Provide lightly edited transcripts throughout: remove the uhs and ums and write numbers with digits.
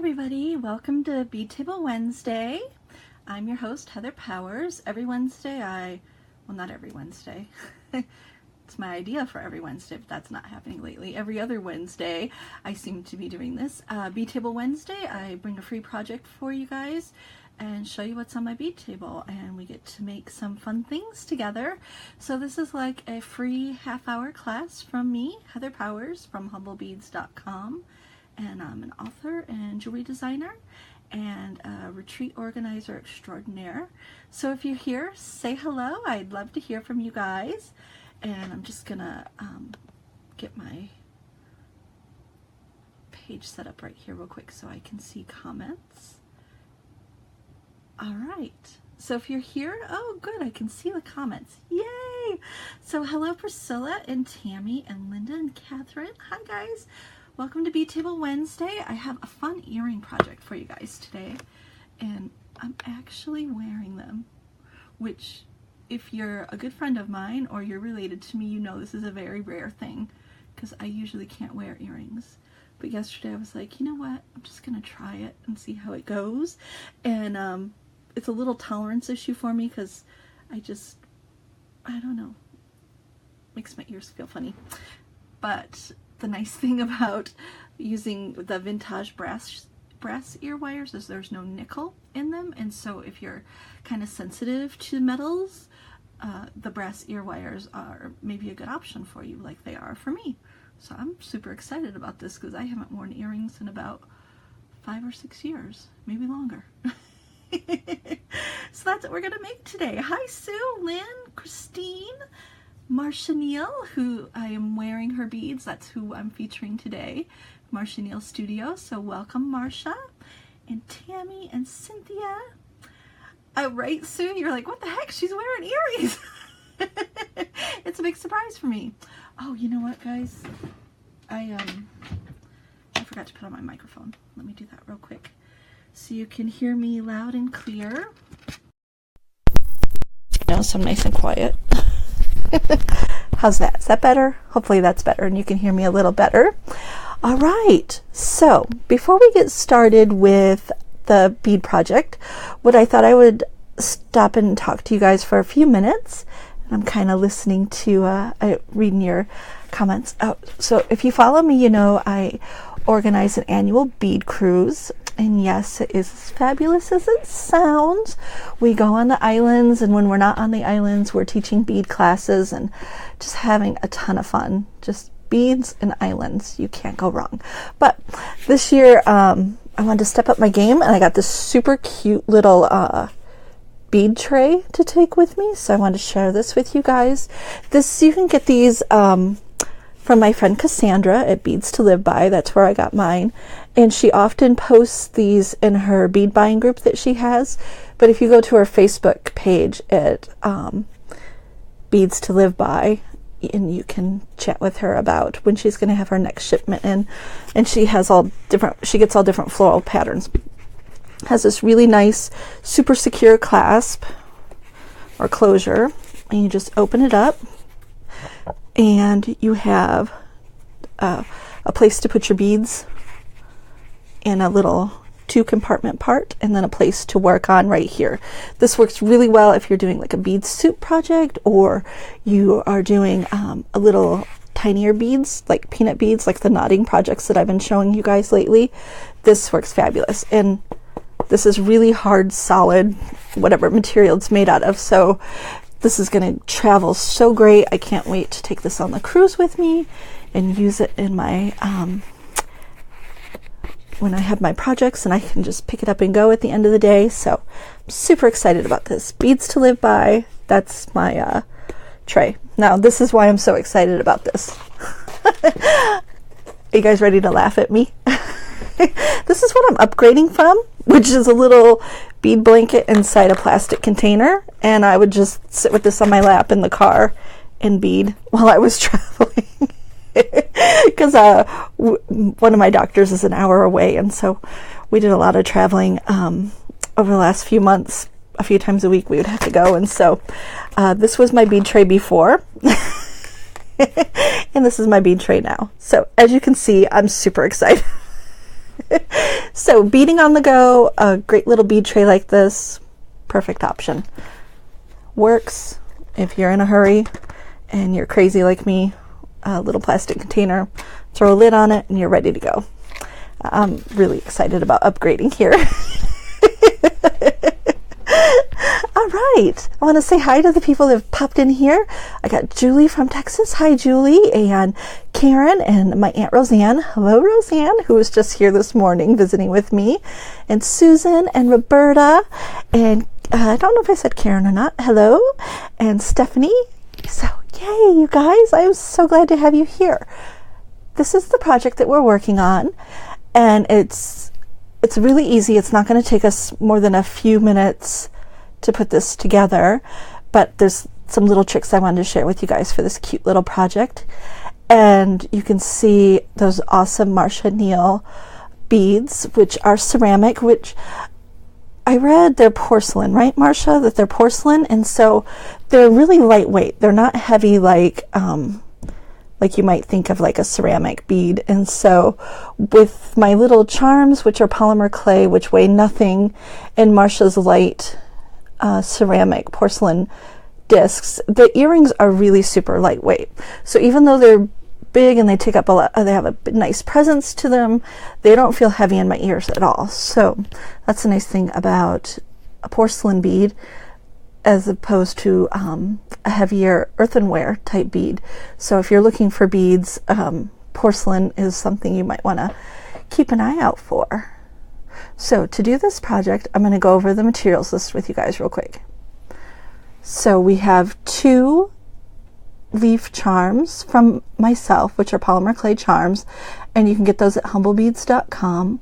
everybody, welcome to Bead Table Wednesday. I'm your host, Heather Powers. Every Wednesday well, not every Wednesday. It's my idea for every Wednesday, but that's not happening lately. Every other Wednesday, I seem to be doing this. Bead Table Wednesday, I bring a free project for you guys and show you what's on my bead table, and we get to make some fun things together. So this is like a free half-hour class from me, Heather Powers from Humblebeads.com. And I'm an author and jewelry designer and a retreat organizer extraordinaire. So if you're here, say hello. I'd love to hear from you guys. And I'm just gonna get my page set up right here real quick so I can see comments. All right. So if you're here, oh good, I can see the comments. Yay! So hello Priscilla and Tammy and Linda and Catherine. Hi guys. Welcome to Bead Table Wednesday. I have a fun earring project for you guys today, and I'm actually wearing them, which if you're a good friend of mine or you're related to me, you know this is a very rare thing because I usually can't wear earrings. But yesterday I was like, you know what, I'm just gonna try it and see how it goes. And it's a little tolerance issue for me because I don't know, makes my ears feel funny. But the nice thing about using the vintage brass ear wires is there's no nickel in them, and so if you're kind of sensitive to metals, the brass ear wires are maybe a good option for you, like they are for me. So I'm super excited about this because I haven't worn earrings in about 5 or 6 years, maybe longer. So that's what we're gonna make today. Hi Sue, Lynn, Christine, Marcia Neal, who I am wearing her beads. That's who I'm featuring today. Marcia Neal Studio. So welcome Marcia. And Tammy and Cynthia. Right, Sue? You're like, what the heck? She's wearing earrings. It's a big surprise for me. Oh, you know what, guys? I forgot to put on my microphone. Let me do that real quick so you can hear me loud and clear. So I'm nice and quiet. How's that? Is that better? Hopefully that's better and you can hear me a little better. All right, so before we get started with the bead project, what I thought I would stop and talk to you guys for a few minutes. I'm kind of listening to reading your comments. Oh, so if you follow me, you know I organize an annual bead cruise. And yes, it is as fabulous as it sounds. We go on the islands, and when we're not on the islands, we're teaching bead classes and just having a ton of fun. Just beads and islands. You can't go wrong. But this year, I wanted to step up my game, and I got this super cute little bead tray to take with me. So I wanted to share this with you guys. You can get these from my friend Cassandra at Beads to Live By. That's where I got mine. And she often posts these in her bead buying group that she has. But if you go to her Facebook page at Beads to Live By, and you can chat with her about when she's going to have her next shipment in. And she gets all different floral patterns. Has this really nice, super secure clasp or closure. And you just open it up. And you have a place to put your beads in a little 2-compartment part, and then a place to work on right here. This works really well if you're doing like a bead soup project, or you are doing a little tinier beads, like peanut beads, like the knotting projects that I've been showing you guys lately. This works fabulous. And this is really hard, solid, whatever material it's made out of. So this is going to travel so great. I can't wait to take this on the cruise with me and use it in my, when I have my projects, and I can just pick it up and go at the end of the day. So I'm super excited about this. Beads to Live By. That's my tray. Now, this is why I'm so excited about this. Are you guys ready to laugh at me? This is what I'm upgrading from, which is a little bead blanket inside a plastic container, and I would just sit with this on my lap in the car and bead while I was traveling. Because one of my doctors is an hour away, and so we did a lot of traveling over the last few months. A few times a week we would have to go, and so this was my bead tray before. And this is my bead tray now. So as you can see, I'm super excited. So beading on the go, a great little bead tray like this, perfect option. Works if you're in a hurry and you're crazy like me. A little plastic container, throw a lid on it, and you're ready to go. I'm really excited about upgrading here. All right, I want to say hi to the people that have popped in here. I got Julie from Texas. Hi, Julie, and Karen, and my Aunt Roseanne. Hello, Roseanne, who was just here this morning visiting with me, and Susan and Roberta, and I don't know if I said Karen or not. Hello, and Stephanie. So, yay, you guys, I'm so glad to have you here. This is the project that we're working on, and it's really easy. It's not going to take us more than a few minutes to put this together, but there's some little tricks I wanted to share with you guys for this cute little project. And you can see those awesome Marsha Neal beads, which are ceramic, which I read they're porcelain, right, Marsha? That they're porcelain, and so they're really lightweight. They're not heavy like you might think of like a ceramic bead. And so with my little charms, which are polymer clay, which weigh nothing, and Marsha's light ceramic porcelain discs, the earrings are really super lightweight. So even though they're big and they take up a lot, they have a nice presence to them, they don't feel heavy in my ears at all. So that's the nice thing about a porcelain bead as opposed to a heavier earthenware type bead. So if you're looking for beads, porcelain is something you might want to keep an eye out for. So to do this project, I'm going to go over the materials list with you guys real quick. So we have 2 leaf charms from myself, which are polymer clay charms, and you can get those at humblebeads.com.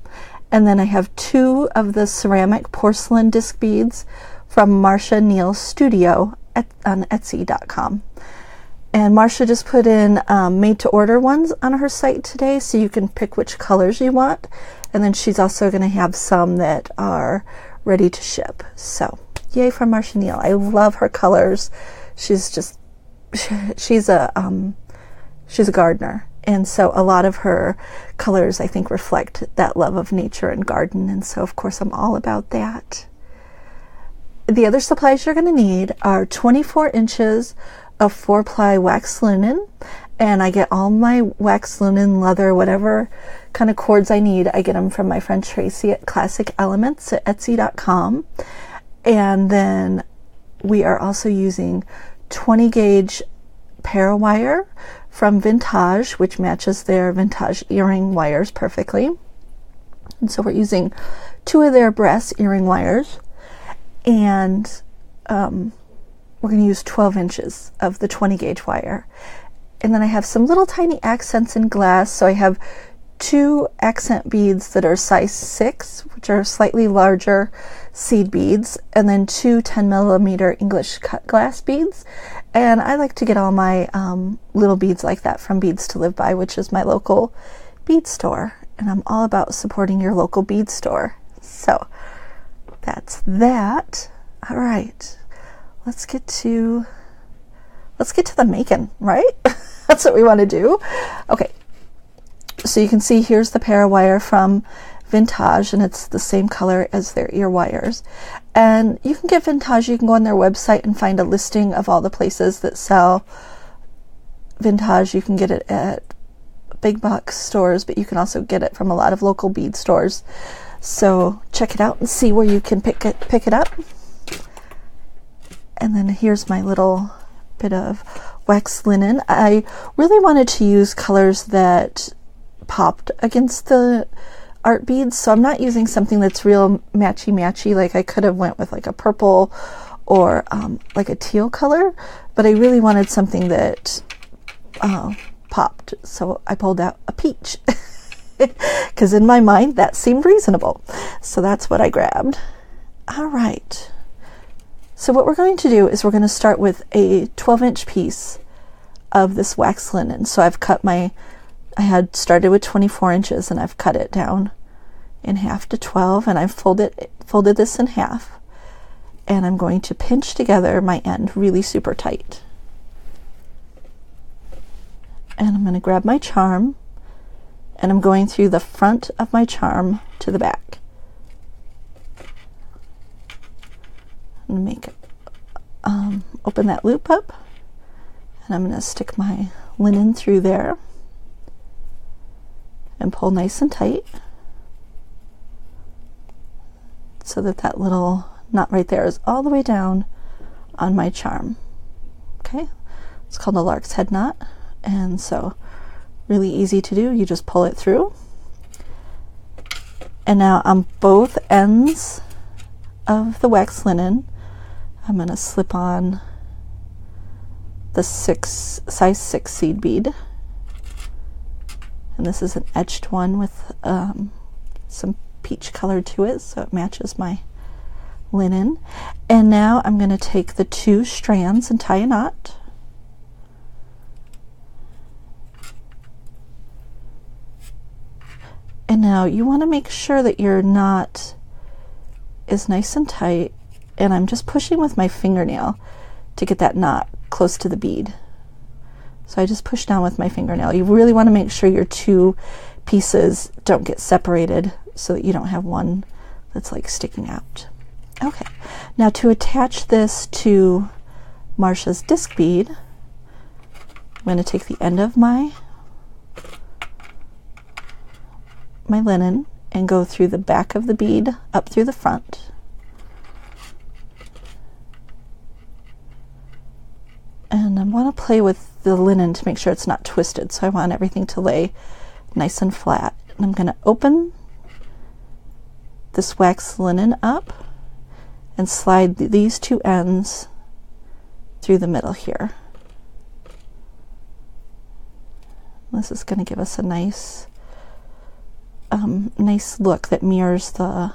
And then I have 2 of the ceramic porcelain disc beads from Marsha Neal Studio on Etsy.com. And Marsha just put in made to order ones on her site today, so you can pick which colors you want. And then she's also going to have some that are ready to ship. So yay for Marsha Neal. I love her colors. She's a gardener, and so a lot of her colors I think reflect that love of nature and garden, and so of course I'm all about that. The other supplies you're going to need are 24 inches of 4-ply wax linen, and I get all my wax linen, leather, whatever kind of cords I need. I get them from my friend Tracy at Classic Elements at Etsy.com. And then we are also using 20 gauge parawire from Vintage, which matches their vintage earring wires perfectly. And so we're using 2 of their brass earring wires, and we're going to use 12 inches of the 20 gauge wire. And then I have some little tiny accents in glass. So I have 2 accent beads that are size 6, which are slightly larger seed beads, and then 2 10mm English cut glass beads. And I like to get all my little beads like that from Beads to Live By, which is my local bead store. And I'm all about supporting your local bead store. So that's that. All right, let's get to the making, right? That's what we want to do. Okay, so you can see here's the parawire from Vintage, and it's the same color as their ear wires. And you can get Vintage, you can go on their website and find a listing of all the places that sell Vintage. You can get it at big box stores, but you can also get it from a lot of local bead stores. So check it out and see where you can pick it up. And then here's my little bit of wax linen. I really wanted to use colors that popped against the art beads, so I'm not using something that's real matchy. Like I could have went with like a purple or like a teal color, but I really wanted something that popped, so I pulled out a peach because in my mind that seemed reasonable, so that's what I grabbed. All right, so what we're going to do is we're going to start with a 12-inch piece of this wax linen. So I had started with 24 inches and I've cut it down in half to 12, and I've folded this in half, and I'm going to pinch together my end really super tight. And I'm going to grab my charm, and I'm going through the front of my charm to the back. I'm going to open that loop up, and I'm going to stick my linen through there and pull nice and tight so that that little knot right there is all the way down on my charm. Okay, it's called a lark's head knot, and so really easy to do. You just pull it through, and now on both ends of the wax linen I'm going to slip on the size 6 seed bead, and this is an etched one with some peach color to it, so it matches my linen. And now I'm going to take the 2 strands and tie a knot. And now you want to make sure that your knot is nice and tight, and I'm just pushing with my fingernail to get that knot close to the bead. So I just push down with my fingernail. You really want to make sure your 2 pieces don't get separated so that you don't have one that's like sticking out. Okay, now to attach this to Marsha's disc bead, I'm going to take the end of my linen and go through the back of the bead up through the front. And I want to play with the linen to make sure it's not twisted, so I want everything to lay nice and flat. And I'm going to open this wax linen up and slide these 2 ends through the middle here. This is going to give us a nice look that mirrors the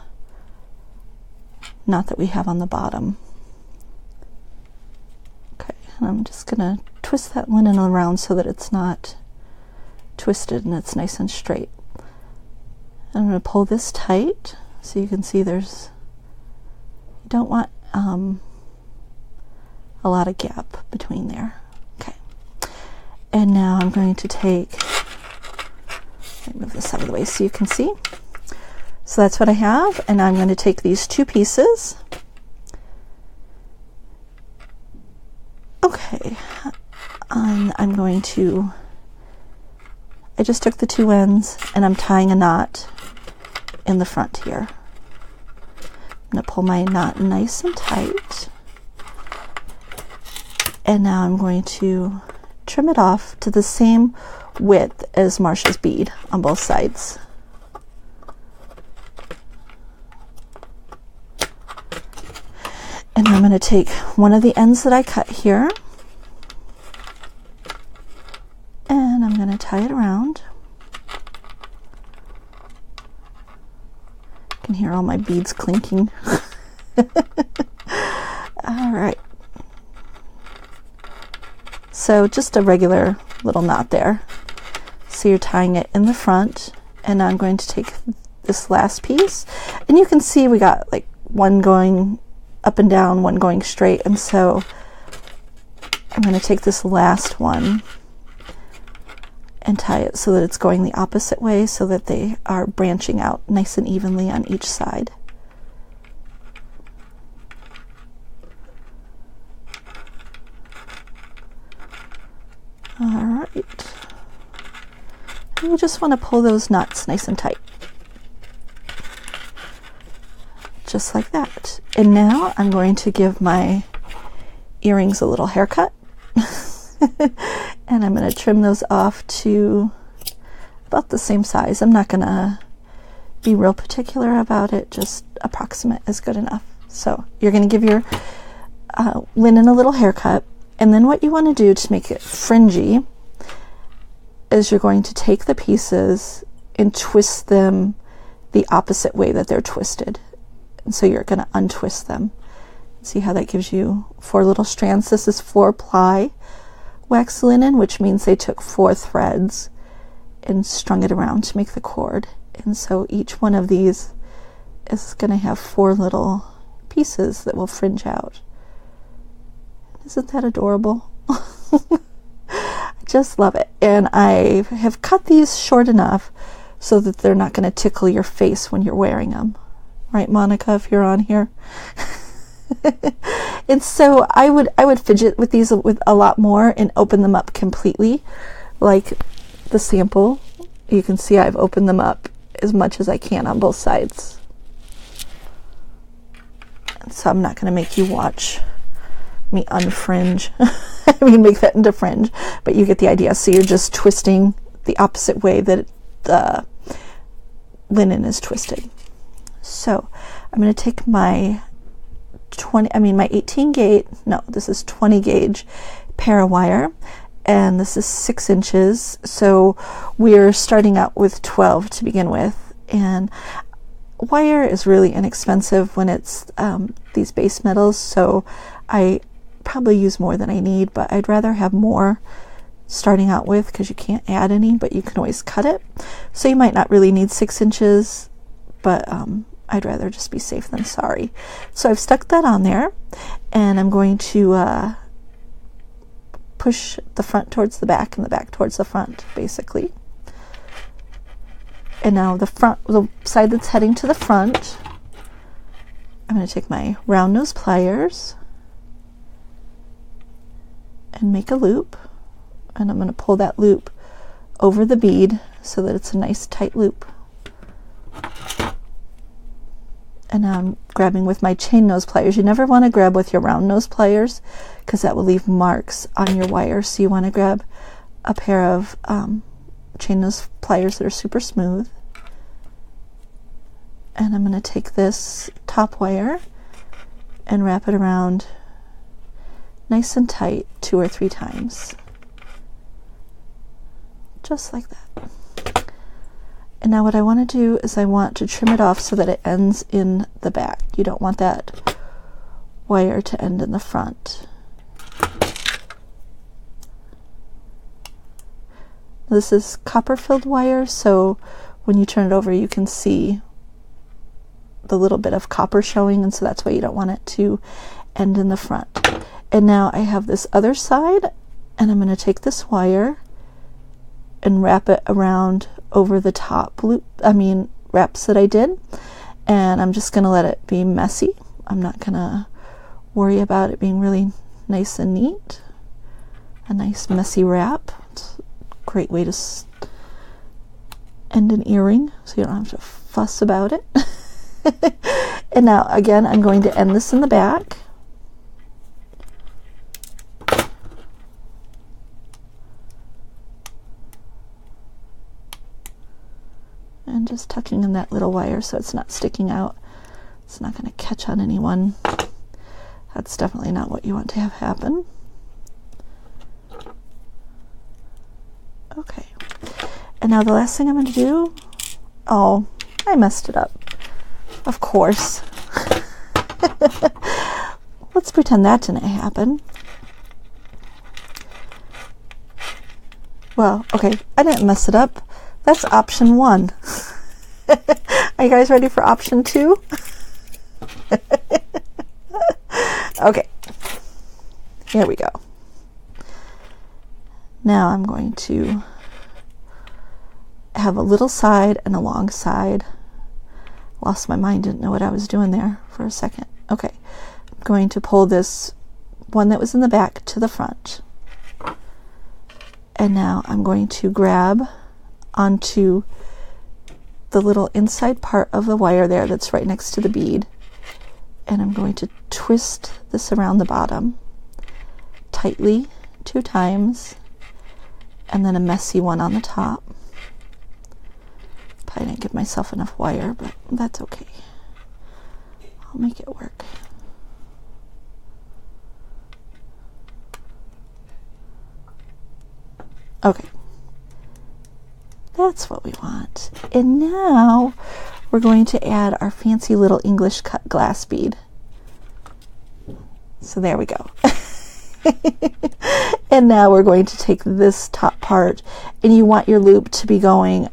knot that we have on the bottom. Okay, and I'm just going to twist that linen around so that it's not twisted and it's nice and straight. I'm going to pull this tight so you can see you don't want a lot of gap between there. Okay, and now I'm going to move this out of the way so you can see. So that's what I have, and I'm going to take these 2 pieces. Okay, and I just took the 2 ends and I'm tying a knot in the front here. I'm going to pull my knot nice and tight, and now I'm going to trim it off to the same width as Marsha's bead on both sides. And I'm going to take one of the ends that I cut here, and I'm going to tie it around. You can hear all my beads clinking. All right. So just a regular little knot there. So you're tying it in the front, and I'm going to take this last piece, and you can see we got like one going up and down, one going straight, and so I'm going to take this last one and tie it so that it's going the opposite way, so that they are branching out nice and evenly on each side. All right. And you just want to pull those knots nice and tight. Just like that. And now I'm going to give my earrings a little haircut. And I'm going to trim those off to about the same size. I'm not going to be real particular about it, just approximate is good enough. So you're going to give your linen a little haircut, and then what you want to do to make it fringy is you're going to take the pieces and twist them the opposite way that they're twisted. And so you're going to untwist them. See how that gives you 4 little strands. This is 4-ply wax linen, which means they took 4 threads and strung it around to make the cord. And so each one of these is going to have 4 little pieces that will fringe out. Isn't that adorable? I just love it. And I have cut these short enough so that they're not going to tickle your face when you're wearing them. Right, Monica, if you're on here? And so I would fidget with these with a lot more and open them up completely, like the sample. You can see I've opened them up as much as I can on both sides. So I'm not going to make you watch me unfringe. I mean, make that into fringe, but you get the idea. So you're just twisting the opposite way that the linen is twisted. So I'm going to take my 18 gauge, no, this is 20 gauge parawire, and this is 6 inches. So we're starting out with 12 to begin with, and wire is really inexpensive when it's these base metals, so I probably use more than I need, but I'd rather have more starting out with because you can't add any, but you can always cut it. So you might not really need 6 inches, but I'd rather just be safe than sorry. So I've stuck that on there, and I'm going to push the front towards the back and the back towards the front, basically. And now the side that's heading to the front, I'm going to take my round nose pliers and make a loop, and I'm going to pull that loop over the bead so that it's a nice tight loop. And now I'm grabbing with my chain nose pliers. You never want to grab with your round nose pliers because that will leave marks on your wire. So you want to grab a pair of chain nose pliers that are super smooth. And I'm going to take this top wire and wrap it around nice and tight 2 or 3 times. Just like that. And now what I want to do is I want to trim it off so that it ends in the back. You don't want that wire to end in the front. This is copper filled wire, so when you turn it over you can see the little bit of copper showing, and so that's why you don't want it to end in the front. And now I have this other side, and I'm going to take this wire and wrap it around over the top wraps that I did, and I'm just going to let it be messy. I'm not going to worry about it being really nice and neat. A nice messy wrap. It's a great way to end an earring so you don't have to fuss about it. And now again I'm going to end this in the back. And just tucking in that little wire so it's not sticking out. It's not going to catch on anyone. That's definitely not what you want to have happen. Okay. And now the last thing I'm going to do, oh, I messed it up. Of course. Let's pretend that didn't happen. Well, okay, I didn't mess it up. That's option 1. Are you guys ready for option 2? Okay, here we go. Now I'm going to have a little side and a long side. Lost my mind, didn't know what I was doing there for a second. Okay, I'm going to pull this one that was in the back to the front. And now I'm going to grab onto the little inside part of the wire there that's right next to the bead, and I'm going to twist this around the bottom tightly 2 times, and then a messy one on the top. Probably didn't give myself enough wire, but that's okay. I'll make it work. Okay. That's what we want. And now we're going to add our fancy little English cut glass bead. So there we go. And now we're going to take this top part, and you want your loop to be going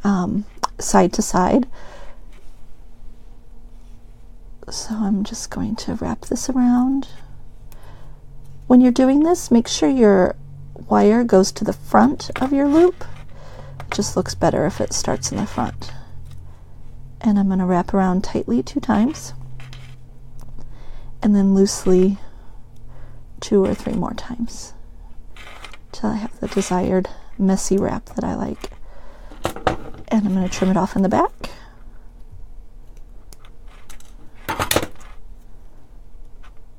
side to side. So I'm just going to wrap this around. When you're doing this, make sure your wire goes to the front of your loop. Just looks better if it starts in the front. And I'm going to wrap around tightly 2 times, and then loosely 2 or 3 more times till I have the desired messy wrap that I like. And I'm going to trim it off in the back.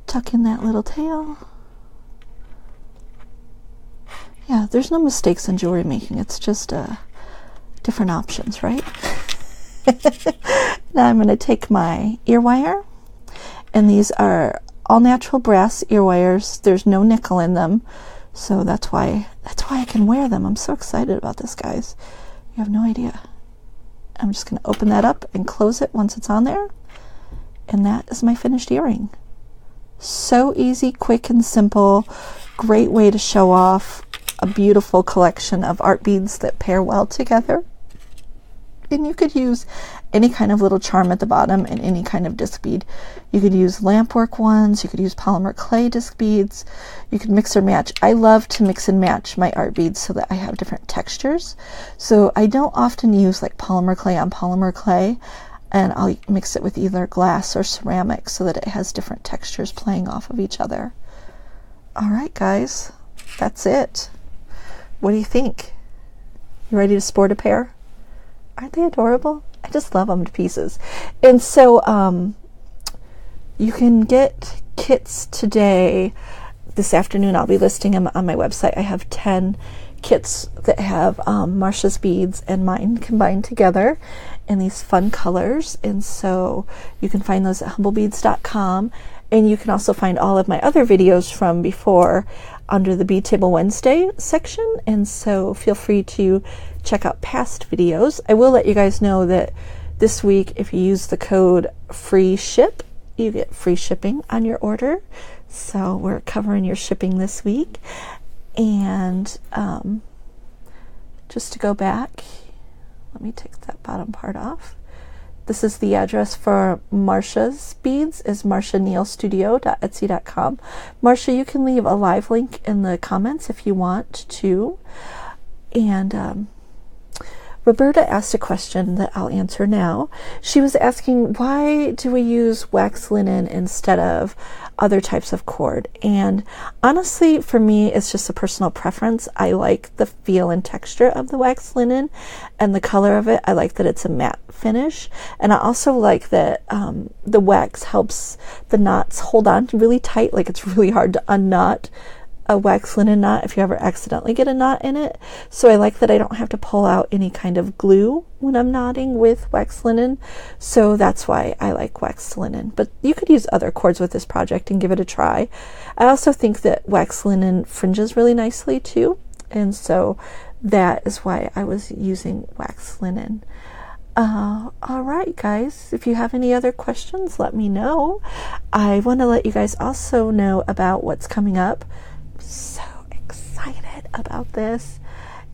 Tuck in that little tail. Yeah, there's no mistakes in jewelry making. It's just different options, right? Now I'm going to take my ear wire, and these are all natural brass ear wires. There's no nickel in them, so that's why I can wear them. I'm so excited about this, guys. You have no idea. I'm just going to open that up and close it once it's on there, and that is my finished earring. So easy, quick, and simple. Great way to show off a beautiful collection of art beads that pair well together. And you could use any kind of little charm at the bottom and any kind of disc bead. You could use lampwork ones, you could use polymer clay disc beads, you could mix or match. I love to mix and match my art beads so that I have different textures. So I don't often use like polymer clay on polymer clay, and I'll mix it with either glass or ceramic so that it has different textures playing off of each other. All right, guys, that's it. What do you think? You ready to sport a pair? Aren't they adorable? I just love them to pieces. And so you can get kits today. This afternoon I'll be listing them on my website. I have 10 kits that have Marsha's beads and mine combined together in these fun colors. And so you can find those at humblebeads.com. And you can also find all of my other videos from before under the Bead Table Wednesday section. And so feel free to check out past videos. I will let you guys know that this week, if you use the code FREESHIP, you get free shipping on your order. So we're covering your shipping this week. And just to go back, let me take that bottom part off. This is the address for Marsha's beads, is marshaneilstudio.etsy.com. Marsha, you can leave a live link in the comments if you want to. And Roberta asked a question that I'll answer now. She was asking, why do we use wax linen instead of other types of cord? And honestly, for me, it's just a personal preference. I like the feel and texture of the wax linen and the color of it. I like that it's a matte finish. And I also like that the wax helps the knots hold on really tight. Like, it's really hard to unknot a wax linen knot if you ever accidentally get a knot in it. So I like that I don't have to pull out any kind of glue when I'm knotting with wax linen. So that's why I like wax linen. But you could use other cords with this project and give it a try. I also think that wax linen fringes really nicely too. And so that is why I was using wax linen. All right, guys, if you have any other questions, let me know. I want to let you guys also know about what's coming up. So excited about this.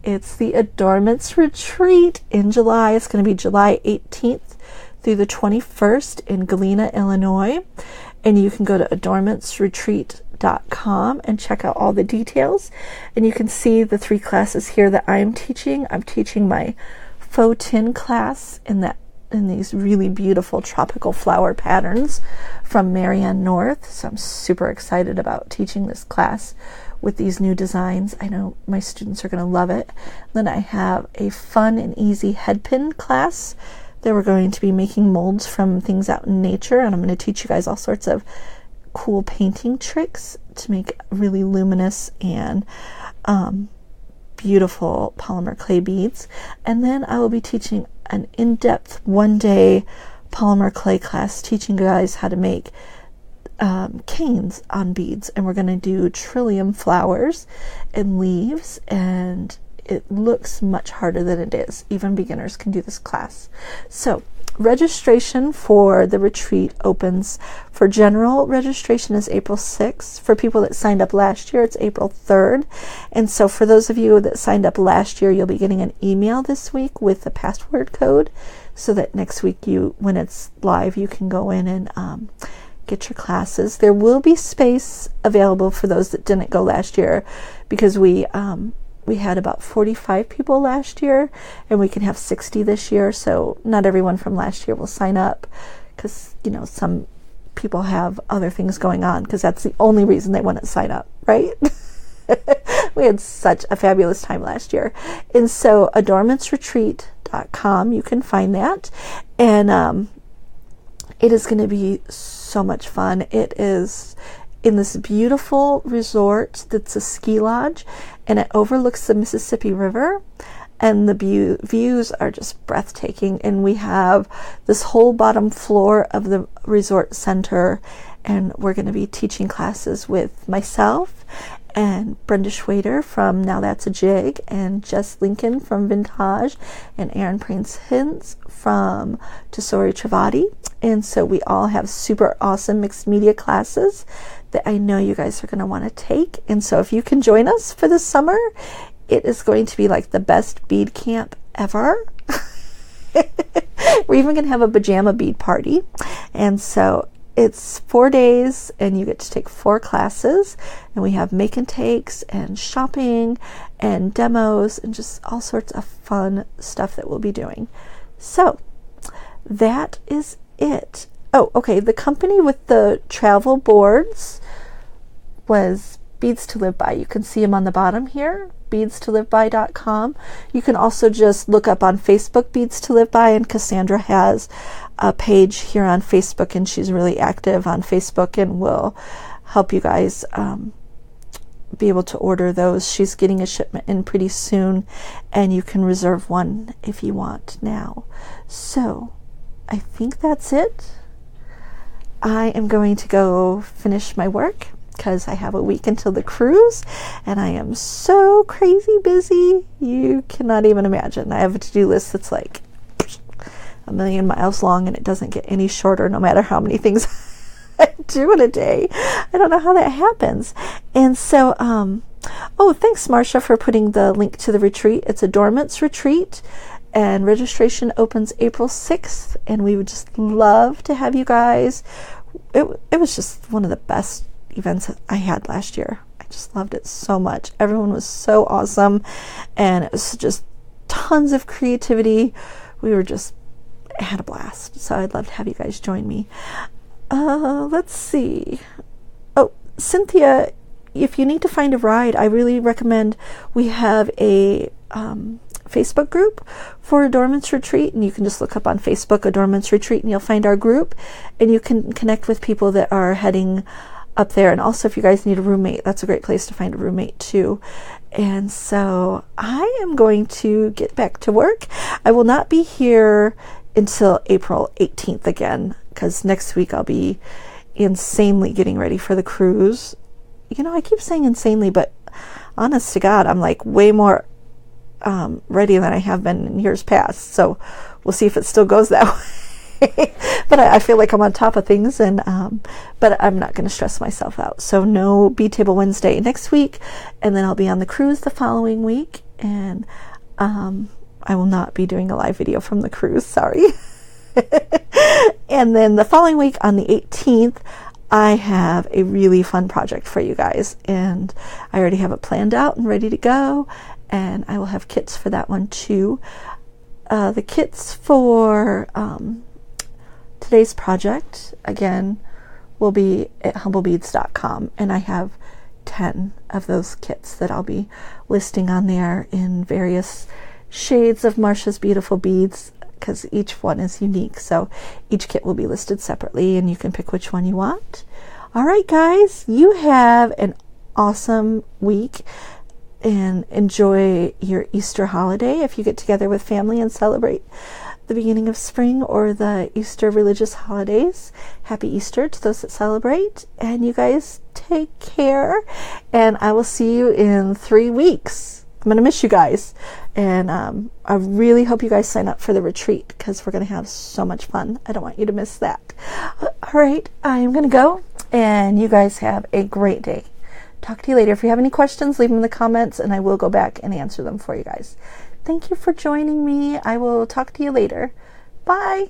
It's the Adornments Retreat in July. It's going to be July 18th through the 21st in Galena, Illinois. And you can go to adornmentsretreat.com and check out all the details. And you can see the 3 classes here that I'm teaching. I'm teaching my faux tin class in these really beautiful tropical flower patterns from Marianne North. So I'm super excited about teaching this class with these new designs. I know my students are going to love it. Then I have a fun and easy head pin class that we're going to be making molds from things out in nature, and I'm going to teach you guys all sorts of cool painting tricks to make really luminous and beautiful polymer clay beads. And then I will be teaching an in-depth 1-day polymer clay class teaching you guys how to make canes on beads, and we're going to do trillium flowers and leaves, and it looks much harder than it is. Even beginners can do this class. So registration for the retreat opens. For general registration is April 6th. For people that signed up last year, it's April 3rd. And so for those of you that signed up last year, you'll be getting an email this week with the password code so that next week, when it's live, you can go in and get your classes. There will be space available for those that didn't go last year because we we had about 45 people last year, and we can have 60 this year. So not everyone from last year will sign up, because, you know, some people have other things going on, because that's the only reason they want to sign up, right? We had such a fabulous time last year. And so adornmentsretreat.com, you can find that. And it is going to be so much fun. It is in this beautiful resort that's a ski lodge, and it overlooks the Mississippi River, and the views are just breathtaking. And we have this whole bottom floor of the resort center, and we're going to be teaching classes with myself and Brenda Schwader from Now That's a Jig, and Jess Lincoln from Vintage, and Aaron Prince from Tesori Travati. And so we all have super awesome mixed media classes that I know you guys are going to want to take. And so if you can join us for the summer, it is going to be like the best bead camp ever. We're even going to have a pajama bead party. And so it's 4 days, and you get to take 4 classes, and we have make and takes and shopping and demos and just all sorts of fun stuff that we'll be doing. So that is it. Oh, okay. The company with the travel boards was Beads to Live By. You can see them on the bottom here, beadstoliveby.com. You can also just look up on Facebook, Beads to Live By, and Cassandra has a page here on Facebook, and she's really active on Facebook and will help you guys be able to order those. She's getting a shipment in pretty soon, and you can reserve one if you want now. So I think that's it. I am going to go finish my work, because I have a week until the cruise, and I am so crazy busy. You cannot even imagine. I have a to-do list that's like 1,000,000 miles long, and it doesn't get any shorter no matter how many things I do in a day. I don't know how that happens. And so, oh, thanks, Marcia, for putting the link to the retreat. It's Adornments Retreat, and registration opens April 6th, and we would just love to have you guys. It was just one of the best events I had last year. I just loved it so much. Everyone was so awesome, and it was just tons of creativity. We were just had a blast. So I'd love to have you guys join me. Let's see. Oh, Cynthia, if you need to find a ride, I really recommend we have a Facebook group for Adornments Retreat, and you can just look up on Facebook Adornments Retreat, and you'll find our group, and you can connect with people that are heading up there. And also, if you guys need a roommate, that's a great place to find a roommate too. And so I am going to get back to work. I will not be here until April 18th again, because next week I'll be insanely getting ready for the cruise. You know, I keep saying insanely, but honest to God, I'm like way more ready than I have been in years past. So we'll see if it still goes that way. But I feel like I'm on top of things, and but I'm not going to stress myself out. So no Bead Table Wednesday next week, and then I'll be on the cruise the following week, and I will not be doing a live video from the cruise, sorry. And then the following week on the 18th, I have a really fun project for you guys, and I already have it planned out and ready to go, and I will have kits for that one too. The kits for today's project, again, will be at humblebeads.com, and I have 10 of those kits that I'll be listing on there in various shades of Marcia's beautiful beads, because each one is unique. So each kit will be listed separately, and you can pick which one you want. All right, guys, you have an awesome week, and enjoy your Easter holiday if you get together with family and celebrate the beginning of spring or the Easter religious holidays. Happy Easter to those that celebrate, and you guys take care, and I will see you in 3 weeks. I'm going to miss you guys, and I really hope you guys sign up for the retreat, because we're going to have so much fun. I don't want you to miss that. All right, I am going to go, and you guys have a great day. Talk to you later. If you have any questions, leave them in the comments, and I will go back and answer them for you guys. Thank you for joining me. I will talk to you later. Bye.